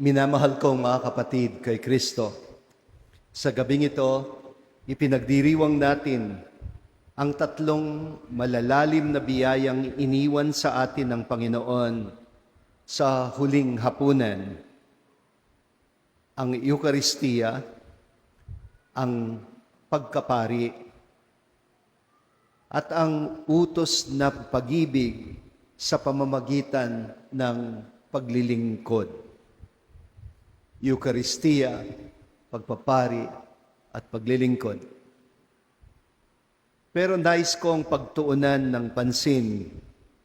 Minamahal kong mga kapatid kay Kristo, sa gabing ito, ipinagdiriwang natin ang tatlong malalalim na biyayang iniwan sa atin ng Panginoon sa huling hapunan. Ang Eukaristiya, ang pagkapari, at ang utos na pag-ibig sa pamamagitan ng paglilingkod. Eukaristiya, pagpapari, at paglilingkod. Pero nais kong pagtuunan ng pansin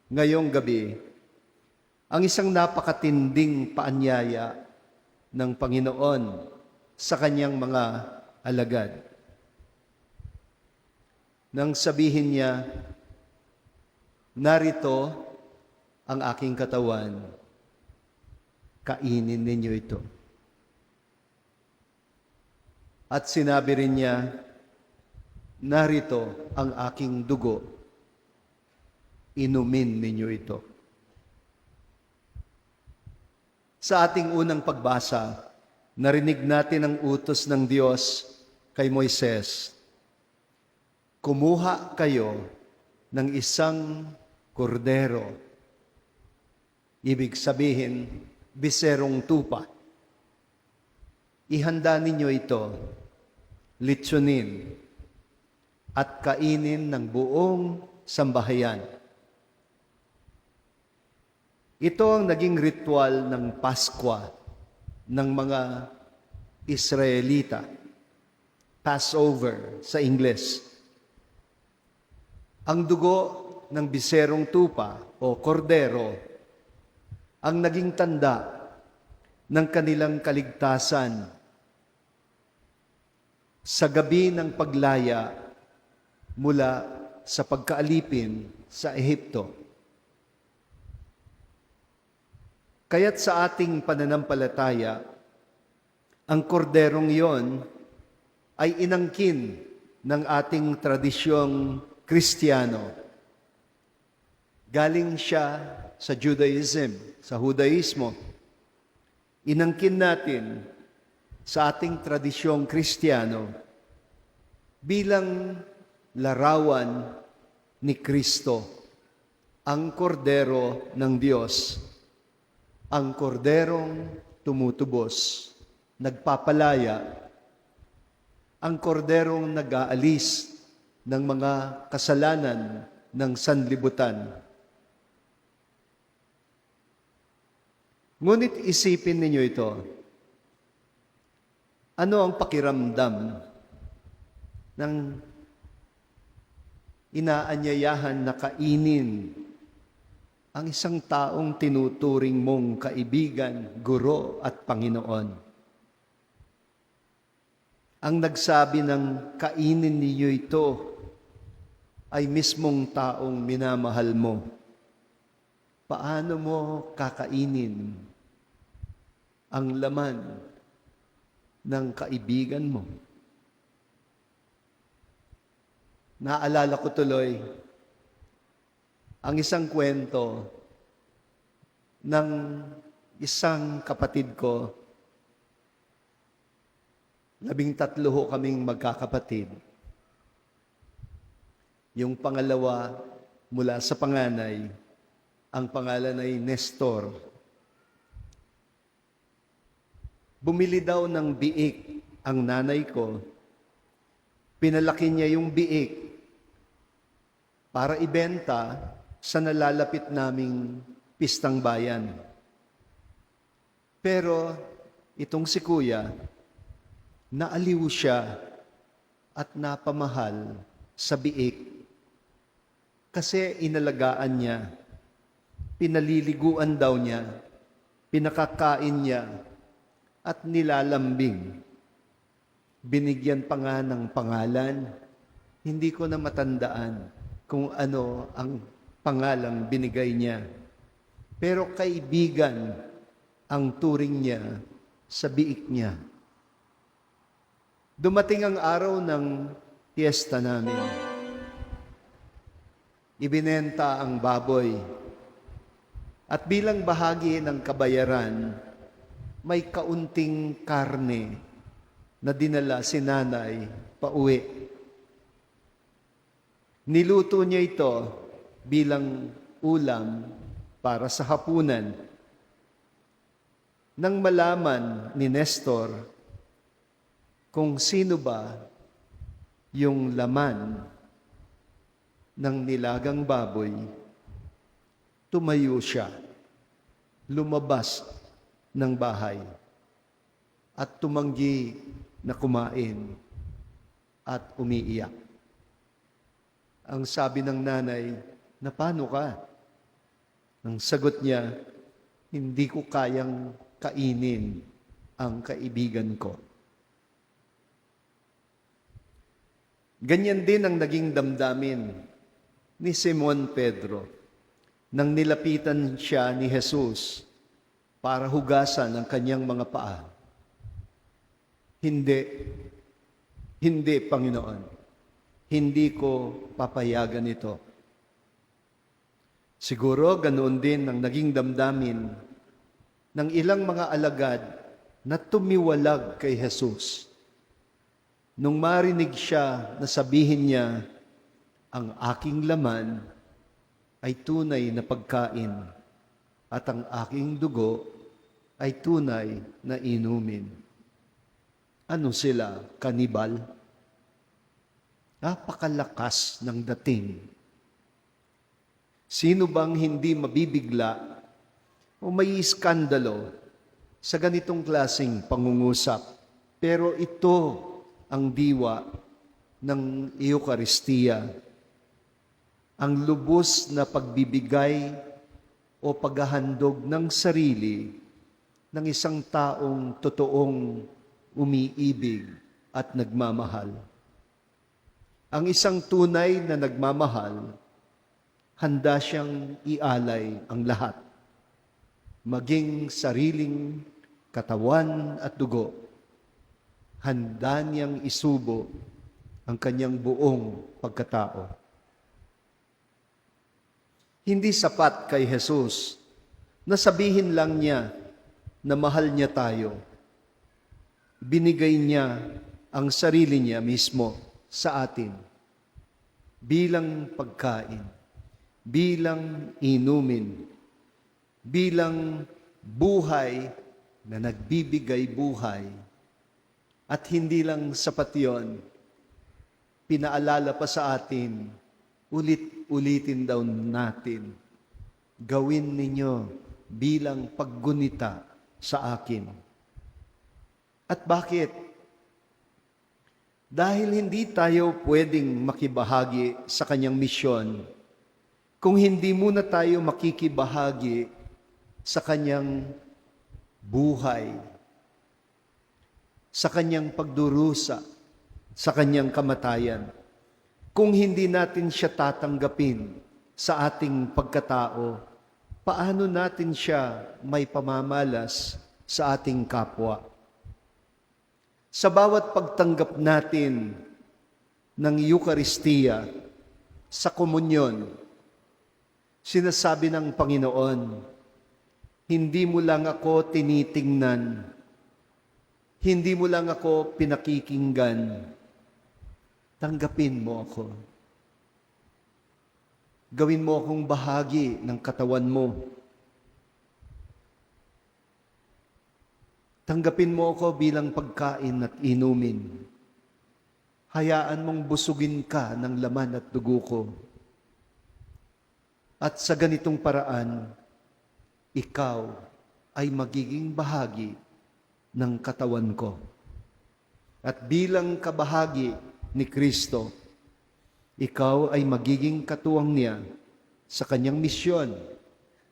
ngayong gabi ang isang napakatinding paanyaya ng Panginoon sa kanyang mga alagad. Nang sabihin niya, "Narito ang aking katawan, kainin ninyo ito." At sinabi rin niya, "Narito ang aking dugo, inumin ninyo ito." Sa ating unang pagbasa, narinig natin ang utos ng Diyos kay Moises. Kumuha kayo ng isang kordero, ibig sabihin, biserong tupa. Ihanda ninyo ito, litsunin, at kainin ng buong sambahayan. Ito ang naging ritual ng Paskwa ng mga Israelita. Passover sa Ingles. Ang dugo ng biserong tupa o kordero ang naging tanda ng kanilang kaligtasan sa gabi ng paglaya mula sa pagkaalipin sa Ehipto. Kaya't sa ating pananampalataya, ang korderong iyon ay inangkin ng ating tradisyong Kristiyano. Galing siya sa Judaism, sa Hudaismo. Inangkin natin sa ating tradisyong Kristiyano bilang larawan ni Kristo, ang kordero ng Diyos, ang korderong tumutubos, nagpapalaya, ang korderong nag-aalis ng mga kasalanan ng sanlibutan. Ngunit isipin ninyo ito, ano ang pakiramdam ng inaanyayahan na kainin ang isang taong tinuturing mong kaibigan, guro at Panginoon? Ang nagsabi ng kainin ninyo ito ay mismong taong minamahal mo. Paano mo kakainin ang laman ng kaibigan mo? Naalala ko tuloy ang isang kwento ng isang kapatid ko. 13 ho kaming magkakapatid. Yung pangalawa mula sa panganay, ang pangalan ay Nestor. Bumili daw ng biik ang nanay ko. Pinalaki niya yung biik para ibenta sa nalalapit naming pistang bayan. Pero itong si Kuya, naaliw siya at napamahal sa biik kasi inalagaan niya, pinaliliguan daw niya, pinakakain niya, at nilalambing. Binigyan pa nga ng pangalan. Hindi ko na matandaan kung ano ang pangalang binigay niya. Pero kaibigan ang turing niya sa biik niya. Dumating ang araw ng piyesta namin. Ibinenta ang baboy. At bilang bahagi ng kabayaran, may kaunting karne na dinala si nanay pauwi. Niluto niya ito bilang ulam para sa hapunan. Nang malaman ni Nestor kung sino ba yung laman ng nilagang baboy, tumayo siya, lumabas ng bahay, at tumanggi na kumain at umiiyak. Ang sabi ng nanay, "Na paano ka?" Ang sagot niya, "Hindi ko kayang kainin ang kaibigan ko." Ganyan din ang naging damdamin ni Simon Pedro nang nilapitan siya ni Jesus para hugasan ang kanyang mga paa. Hindi, Panginoon. Hindi ko papayagan ito. Siguro ganoon din ang naging damdamin ng ilang mga alagad na tumiwalag kay Jesus. Nung marinig siya na sabihin niya, "Ang aking laman ay tunay na pagkain at ang aking dugo ay tunay na inumin." Ano sila? Kanibal? Napakalakas ng dating. Sino bang hindi mabibigla o may iskandalo sa ganitong klaseng pangungusap? Pero ito ang diwa ng Eucharistia, ang lubos na pagbibigay o paghahandog ng sarili ng isang taong totoong umiibig at nagmamahal. Ang isang tunay na nagmamahal, handa siyang ialay ang lahat, maging sariling katawan at dugo. Handa niyang isubo ang kanyang buong pagkatao. Hindi sapat kay Jesus na sabihin lang niya na mahal niya tayo. Binigay niya ang sarili niya mismo sa atin bilang pagkain, bilang inumin, bilang buhay na nagbibigay buhay. At hindi lang sapat yun, pinaalala pa sa atin, ulit-ulitin daw natin, "Gawin ninyo bilang paggunita sa akin." At bakit? Dahil hindi tayo pwedeng makibahagi sa kanyang misyon kung hindi muna tayo makikibahagi sa kanyang buhay, sa kanyang pagdurusa, sa kanyang kamatayan. Kung hindi natin siya tatanggapin sa ating pagkatao, paano natin siya may pamamalas sa ating kapwa? Sa bawat pagtanggap natin ng Eucharistia, sa komunyon, sinasabi ng Panginoon, "Hindi mo lang ako tinitingnan, hindi mo lang ako pinakikinggan, tanggapin mo ako. Gawin mo akong bahagi ng katawan mo. Tanggapin mo ako bilang pagkain at inumin. Hayaan mong busugin ka ng laman at dugo ko. At sa ganitong paraan, ikaw ay magiging bahagi ng katawan ko. At bilang kabahagi ni Kristo, ikaw ay magiging katuwang niya sa kanyang misyon,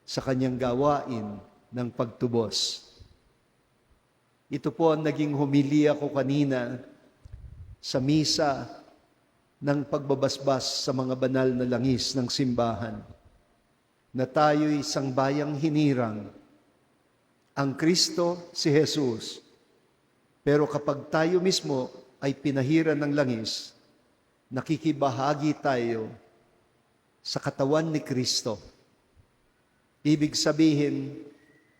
sa kanyang gawain ng pagtubos." Ito po ang naging homilya ko kanina sa misa ng pagbabasbas sa mga banal na langis ng simbahan, na tayo'y isang bayang hinirang. Ang Kristo, si Jesus. Pero kapag tayo mismo ay pinahiran ng langis, nakikibahagi tayo sa katawan ni Kristo. Ibig sabihin,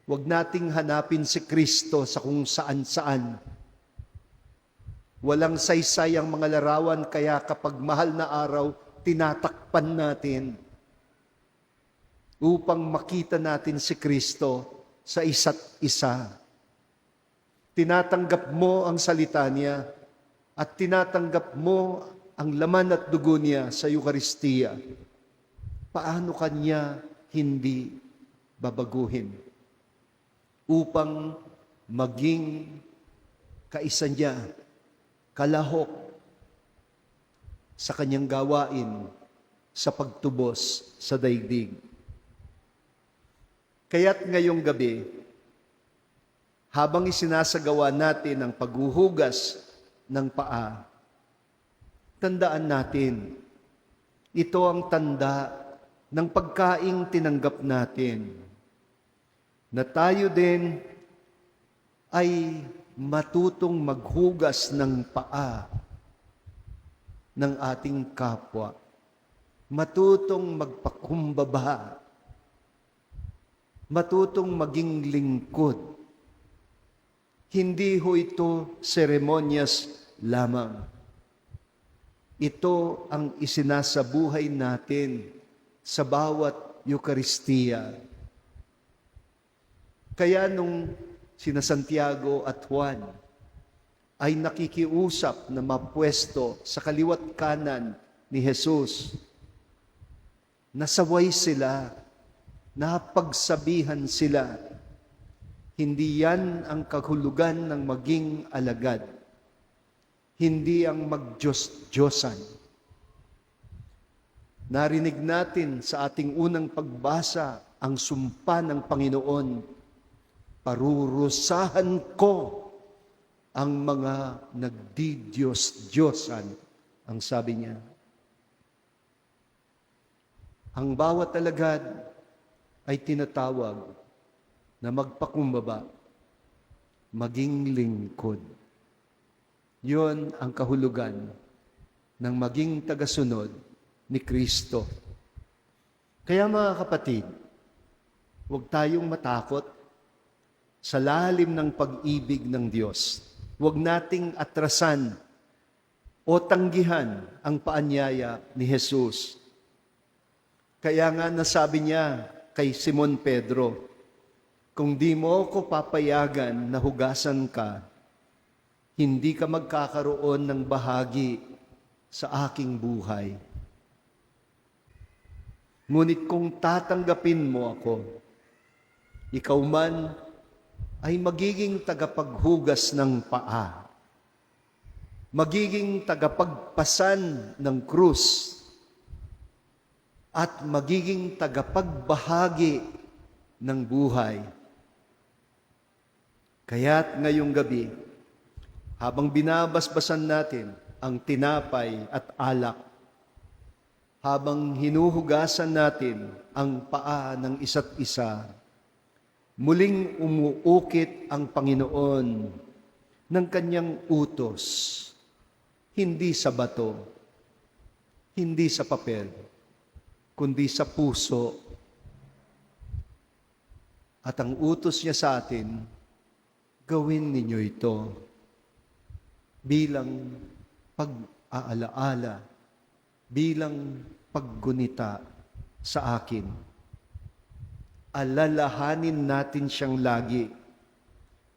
Huwag nating hanapin si Kristo sa kung saan-saan. Walang saysay ang mga larawan, kaya kapag mahal na araw, tinatakpan natin upang makita natin si Kristo sa isa't isa. Tinatanggap mo ang salita niya at tinatanggap mo ang laman at dugo niya sa Eucharistia. Paano kanya hindi babaguhin? Upang maging kaisa niya, kalahok sa kanyang gawain sa pagtubos sa daigdig. Kaya't ngayong gabi, habang isinasagawa natin ang paghuhugas ng paa, tandaan natin, ito ang tanda ng pagkaing tinanggap natin, na tayo din ay matutong maghugas ng paa ng ating kapwa, matutong magpakumbaba, matutong maging lingkod. Hindi ho ito seremonyas lamang. Ito ang isinasabuhay natin sa bawat Eucharistia. Kaya nung sina Santiago at Juan ay nakikiusap na mapwesto sa kaliwat kanan ni Jesus, nasaway sila, napagsabihan sila, hindi yan ang kahulugan ng maging alagad, hindi ang mag-Diyos-Diyosan. Narinig natin sa ating unang pagbasa ang sumpa ng Panginoon, parurusahan ko ang mga nagdi-Diyos-Diyosan, ang sabi niya. Ang bawat alagad ay tinatawag na magpakumbaba, maging lingkod. Yun ang kahulugan ng maging tagasunod ni Kristo. Kaya mga kapatid, huwag tayong matakot sa lalim ng pag-ibig ng Diyos. Huwag nating atrasan o tanggihan ang paanyaya ni Jesus. Kaya nga nasabi niya kay Simon Pedro, kung di mo ko papayagan na hugasan ka, hindi ka magkakaroon ng bahagi sa aking buhay. Ngunit kung tatanggapin mo ako, ikaw man ay magiging tagapaghugas ng paa, magiging tagapagpasan ng krus, at magiging tagapagbahagi ng buhay. Kaya't ngayong gabi, habang binabasbasan natin ang tinapay at alak, habang hinuhugasan natin ang paa ng isa't isa, muling umuukit ang Panginoon ng kanyang utos, hindi sa bato, hindi sa papel, kundi sa puso. At ang utos niya sa atin, gawin ninyo ito bilang pag-aalaala, bilang paggunita sa akin. Alalahanin natin siyang lagi,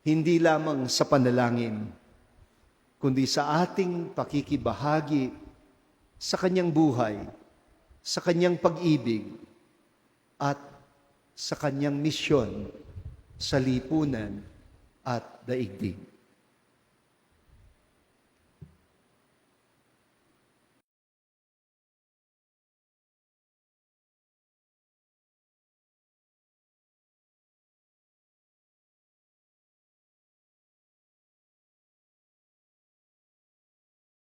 hindi lamang sa panalangin, kundi sa ating pakikibahagi sa kanyang buhay, sa kanyang pag-ibig, at sa kanyang misyon sa lipunan at daigdig.